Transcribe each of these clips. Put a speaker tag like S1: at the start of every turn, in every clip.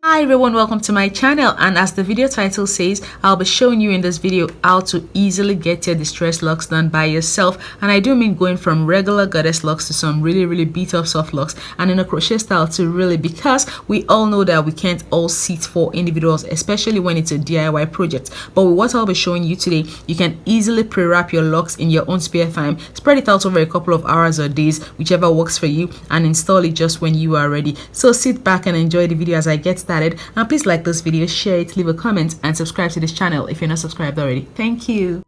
S1: Hi everyone, welcome to my channel, and as the video title says, I'll be showing you in this video how to easily get your distress locks done by yourself. And I do mean going from regular goddess locks to some really beat up soft locks and in a crochet style too, really, because we all know that we can't all sit for individuals, especially when it's a DIY project. But with what I'll be showing you today, you can easily pre-wrap your locks in your own spare time, spread it out over a couple of hours or days, whichever works for you, and install it just when you are ready. So sit back and enjoy the video as I get started. And please like this video, share it, leave a comment, and subscribe to this channel if you're not subscribed already. Thank you.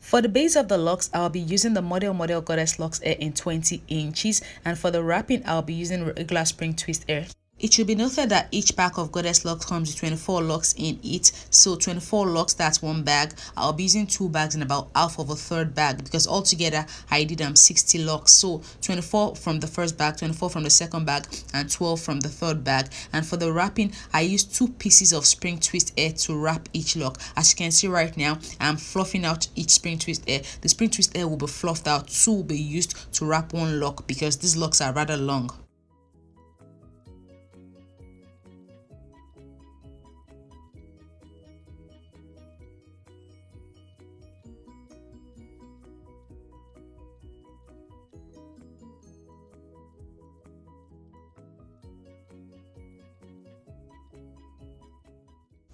S1: For the base of the locks, I'll be using the model Goddess Locks Air in 20 inches, and for the wrapping, I'll be using regular spring twist air. It should be noted that each pack of Goddess locks comes with 24 locks in it. So 24 locks, that's one bag. I'll be using 2 bags and about half of a third bag because altogether I did 60 locks. So 24 from the first bag, 24 from the second bag, and 12 from the third bag. And for the wrapping, I used 2 pieces of spring twist air to wrap each lock. As you can see right now, I'm fluffing out each spring twist air. The spring twist air will be fluffed out. 2 will be used to wrap one lock because these locks are rather long.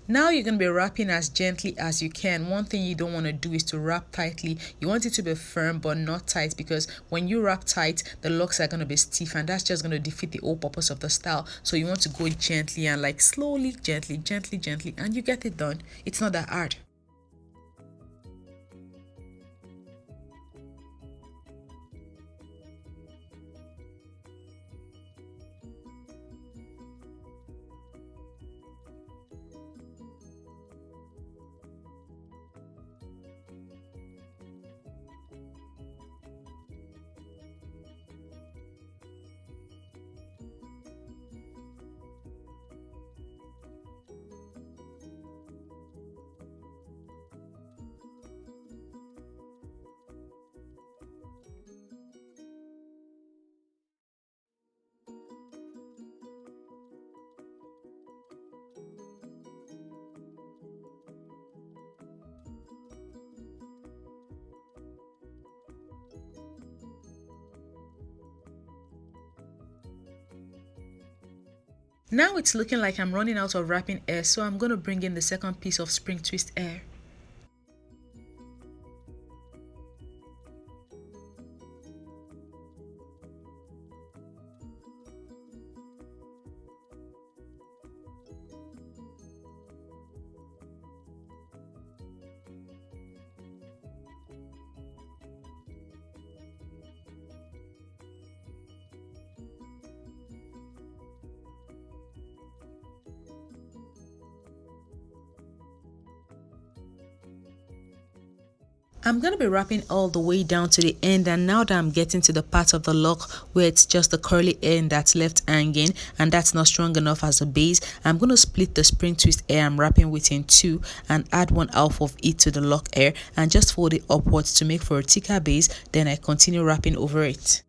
S1: Now you're going to be wrapping as gently as you can. One thing you don't want to do is to wrap tightly. You want it to be firm but not tight, because when you wrap tight, the locks are going to be stiff and that's just going to defeat the whole purpose of the style. So you want to go gently and like slowly, gently, and you get it done. It's not that hard. Now it's looking like I'm running out of wrapping air, so I'm going to bring in the second piece of spring twist air. I'm going to be wrapping all the way down to the end, and now that I'm getting to the part of the lock where it's just the curly end that's left hanging and that's not strong enough as a base, I'm going to split the spring twist air I'm wrapping with in 2 and add 1/2 of it to the lock air and just fold it upwards to make for a thicker base. Then I continue wrapping over it.